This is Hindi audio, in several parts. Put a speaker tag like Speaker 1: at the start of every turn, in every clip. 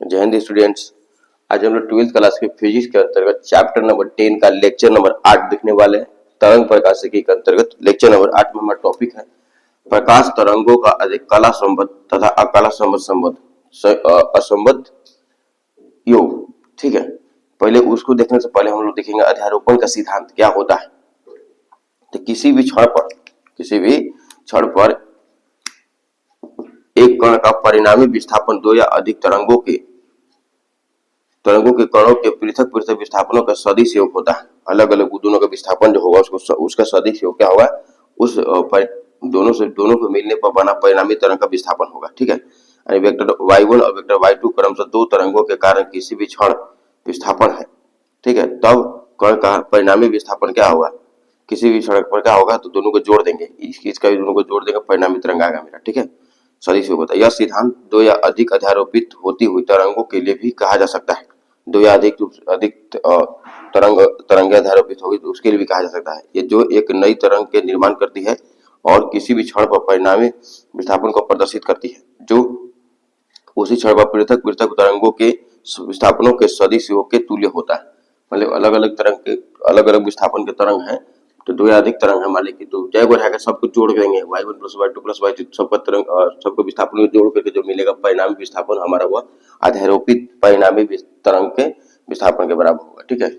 Speaker 1: जय हिंद स्टूडेंट्स। आज हम लोग 12th क्लास के फिजिक्स के अंतर्गत चैप्टर नंबर 10 का लेक्चर नंबर 8 देखने वाले हैं। तरंग प्रकाशिकी के अंतर्गत लेक्चर नंबर 8 में हमारा टॉपिक है प्रकाश तरंगों का अधिक कला संबद्ध तथा अकला संबद्ध असंबद्ध योग। ठीक है, पहले उसको देखने से पहले हम लोग देखेंगे अध्यारोपण का सिद्धांत क्या होता है। तो किसी भी क्षण पर एक कण का परिणामी विस्थापन दो या अधिक तरंगों के कणों के पृथक विस्थापनों का सदिश योग होता है। अलग अलग दोनों का विस्थापन जो होगा उसका सदिश योग क्या होगा, उस दोनों को मिलने पर बना परिणामी तरंग का विस्थापन होगा। ठीक है, यानी वेक्टर y1 और वेक्टर y2 क्रमशः दो तरंगों के कारण किसी भी क्षण विस्थापन है। ठीक है, तब कण का परिणामी विस्थापन क्या होगा, किसी भी क्षण पर क्या होगा, तो दोनों को जोड़ देंगे, इसका भी दोनों को जोड़ देंगे, परिणामी तरंग आएगा मेरा। ठीक है, सदिश योग होता है। यह सिद्धांत दो या अधिक अध्यारोपित होती हुई तरंगों के लिए भी कहा जा सकता है। दो या अधिक तरंगे अध्यारोपित होगी तो उसके लिए भी कहा जा सकता है। ये जो एक नई तरंग के निर्माण करती है और किसी भी क्षण पर परिणामी विस्थापन को प्रदर्शित करती है, जो उसी क्षण पर पृथक तरंगों के विस्थापनों के सदिश योग के तुल्य होता है। मतलब अलग अलग तरंग के अलग अलग विस्थापन के तरंग हैं, तो दो या अधिक तरंग है मान लीजिए, तो जय को रहेगा सबको जोड़ देंगे, y1 plus y2 plus y3 सबका तरंग सबको विस्थापन को जोड़ करके जो मिलेगा परिणामी विस्थापन हमारा हुआ अध्यारोपित परिणामी तरंग के विस्थापन के बराबर होगा। ठीक है,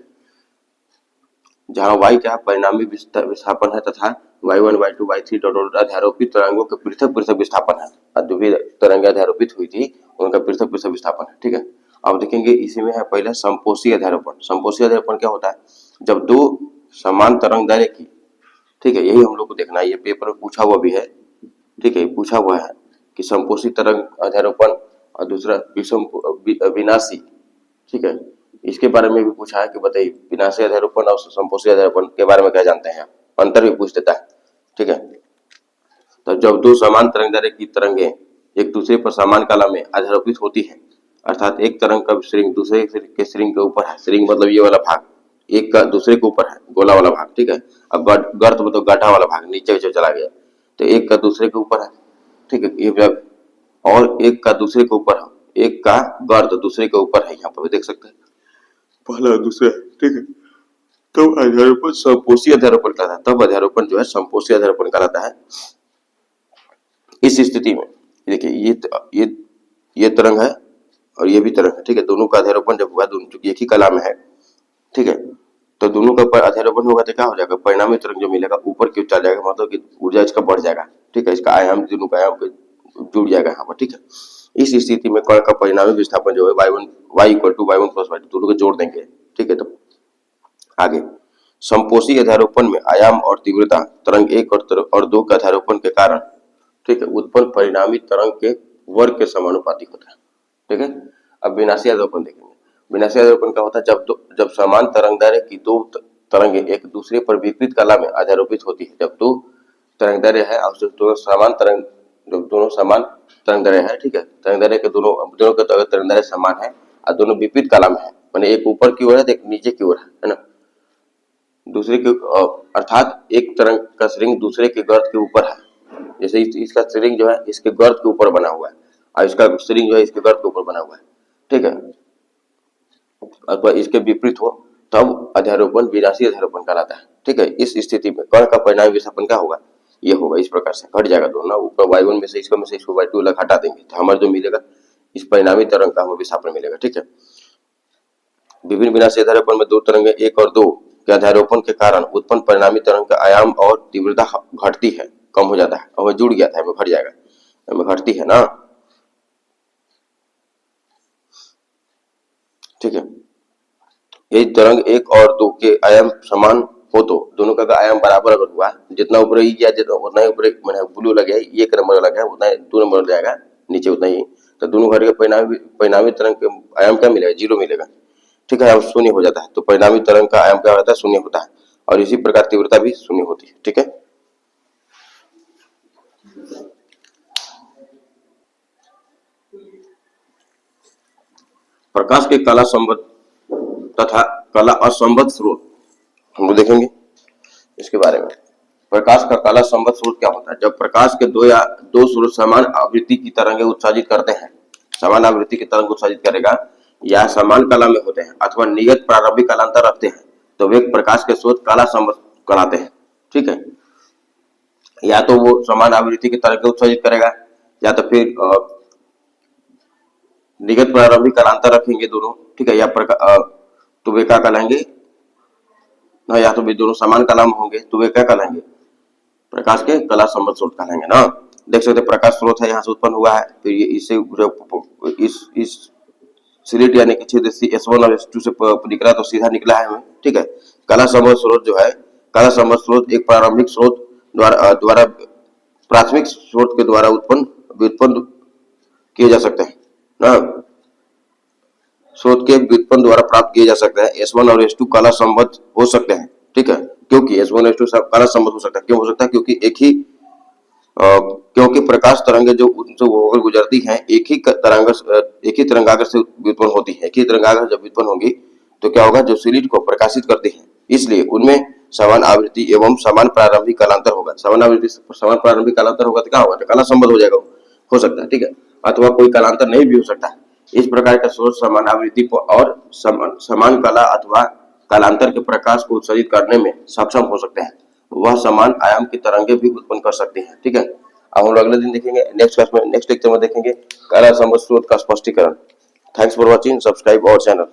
Speaker 1: जहां y क्या परिणामी विस्थापन है तथा y1 y2 y3 डॉट अध्यारोपित तरंगों के पृथक विस्थापन है, और जो भी तरंगे अध्यारोपित हुई थी उनका पृथक विस्थापन है। ठीक है, अब देखेंगे इसी में है पहले संपोषी अध्यारोपण। संपोषी अध्यारोपण क्या होता है, जब दो समान तरंग दैर्घ्य की, ठीक है, यही हम लोग को देखना है, ये पेपर में पूछा हुआ भी है। ठीक है, पूछा हुआ है कि संपोषी तरंग अध्यारोपण और दूसरा विनाशी। ठीक है, इसके बारे में भी पूछा है कि बताइए विनाशी अध्यारोपण और संपोषी अध्यारोपण के बारे में क्या जानते हैं, अंतर भी पूछ देता है। ठीक है, तो जब दो समान तरंगदैर्घ्य की तरंगें एक दूसरे पर समान काला में अध्यारोपित होती है, अर्थात एक तरंग का श्रृंग दूसरे के श्रृंग के ऊपर है, श्रृंग मतलब ये वाला भाग एक का दूसरे के ऊपर है, गोला वाला भाग। ठीक है, अब गर्त मतलब गाढ़ा वाला भाग नीचे चला गया, तो एक का दूसरे के ऊपर है। ठीक है, ये और एक का दूसरे के ऊपर है, एक का गर्त दूसरे के ऊपर है, यहाँ पर भी देख सकते हैं पहला दूसरा। ठीक है, तो अध्यारोपण संपोषी अध्यारोपण कहलाता है, तब अध्यारोपण जो है संपोषी अध्यारोपण कहलाता है। इस स्थिति में देखिए ये तरंग है और ये भी तरंग है। ठीक है, दोनों का अध्यारोपण जब हुआ, दोनों एक ही कला में है, ठीक है, तो दोनों का अध्यारोपण होगा तो क्या हो जाएगा, परिणामी तरंग जो मिलेगा ऊपर की ओर चल जाएगा, मतलब कि ऊर्जा इसका बढ़ जाएगा। ठीक है, इसका आयाम दोनों का आयाम जुड़ जाएगा यहाँ पर। ठीक है, इस स्थिति में कण का परिणामी विस्थापन जो है y equal to y1 plus y2 दोनों को जोड़ देंगे। ठीक है, तो आगे संपोषी अध्यारोपण में आयाम और तीव्रता तरंग एक और दो के अध्यारोपण के कारण, ठीक है, उत्पन्न परिणामी तरंग के वर्ग के समानुपाती होता है। ठीक है, अब विनाशी अध्यारोपण देखेंगे। विनाशी अध्यारोपण क्या होता है, जब समान तरंगदैर्घ्य की दो तरंगे एक दूसरे पर विपरीत कला में अध्यारोपित होती है। जब दो तरंगदैर्घ्य है और दोनों समान तरंगदैर्घ्य है, ठीक है, तरंगदैर्घ्य के दोनों के तरंगदैर्घ्य समान है और दोनों विपरीत कला में है, माने एक ऊपर की ओर है एक नीचे की ओर है ना, दूसरे के अर्थात एक तरंग का श्रृंग दूसरे के गर्त के ऊपर है। जैसे इसका श्रृंग जो है इसके गर्त के ऊपर बना हुआ है और इसका श्रृंग जो है इसके गर्त के ऊपर बना हुआ है। ठीक है, अथवा इसके विपरीत हो तब अध्यारोपण विनाशी अध्यारोपण कहलाता है। ठीक है, इस स्थिति में कण का परिणामी विस्थापन क्या होगा, ये होगा इस प्रकार से, घट जाएगा दोनों, ऊपर y1 में से इसको y2 अलग हटा देंगे तो हमारा जो मिलेगा इस परिणामी तरंग का हमें विस्थापन मिलेगा। ठीक है, विभिन्न विनाशी अध्यारोपण में दो तरंगे एक और दो के अध्यारोपण के कारण उत्पन्न परिणामी तरंग का आयाम और तीव्रता घटती है, कम हो जाता है, और जुड़ गया था घट जाएगा, घटती है ना। ठीक है, यदि तरंग एक और दो के आयाम समान हो तो दोनों का आयाम बराबर अगर हुआ, जितना ऊपर ही गया जितना उतना ही ऊपर मैंने ब्लू लग गया, एक नंबर लग गया उतना ही 2 नंबर जाएगा, नीचे उतना ही, तो दोनों घट के परिणामी तरंग के आयाम क्या मिलेगा, 0 मिलेगा। ठीक है, आयाम शून्य हो जाता है, तो परिणामी तरंग का आयाम क्या होता है, शून्य होता है, और इसी प्रकार तीव्रता भी शून्य होती है। ठीक है, प्रकाश के कला संबद्ध तथा कला असंबद्ध स्रोत हम लोग देखेंगे इसके बारे में। प्रकाश का कला संबद्ध स्रोत क्या होता है, जब प्रकाश के दो स्रोत समान आवृत्ति की तरंगें उत्सर्जित करते हैं, समान आवृत्ति की तरंग उत्सर्जित करेगा या समान कला में होते हैं अथवा नियत प्रारंभिक कालांतर रखते हैं तो वे प्रकाश के स्रोत काला संवत कहलाते हैं। ठीक है, या तो वो समान आवृत्ति की तरंग उत्सर्जित करेगा या तो फिर निगत प्रारंभिक कालांतर रखेंगे दोनों। ठीक है, या तो वे क्या कहलाएंगे, या तो वे दोनों समान कला में होंगे तो वे क्या कहलाएंगे, प्रकाश के कला संवत स्रोत कहलाएंगे ना। देख सकते प्रकाश स्रोत है यहाँ से उत्पन्न हुआ है, फिर ये इससे इस स्लिट यानी कि छेद S1 और S2 से निकला तो सीधा निकला है हमें। ठीक है, कला संवत स्रोत जो है, कला संवत स्रोत एक प्रारंभिक स्रोत द्वारा प्राथमिक स्रोत के द्वारा व्युत्पन्न किए जा सकते हैं ना, स्रोत के व्युत्पन्न द्वारा प्राप्त किए जा सकते हैं। S1 और S2 कला संवत हो सकते हैं। ठीक है, क्योंकि S1 और S2 कला संवत हो सकता है, क्यों हो सकता है, क्योंकि क्योंकि प्रकाश तरंगे जो उनसे होकर गुजरती हैं एक ही तरंगाग्र से व्युत्पन्न होती है। एक ही तरंगाग्र जब व्युत्पन्न होगी तो क्या होगा, जो स्लिट को प्रकाशित करती है, इसलिए उनमें समान आवृत्ति एवं समान प्रारंभिक कालांतर होगा। समान आवृत्ति समान प्रारंभिक कालांतर होगा तो क्या होगा, कला संवत हो जाएगा, हो सकता है। ठीक है, अथवा कोई कालांतर नहीं भी हो सकता। इस प्रकार का स्रोत समान आवृत्ति और समान कला अथवा कालांतर के प्रकाश को उत्सर्जित करने में सक्षम हो सकते हैं। वह समान आयाम की तरंगे भी उत्पन्न कर सकते हैं। ठीक है, अब हम लोग अगले दिन देखेंगे, नेक्स्ट क्लास में, नेक्स्ट लेक्चर में देखेंगे कला संवत स्रोत का स्पष्टीकरण। Thanks for watching, subscribe our channel.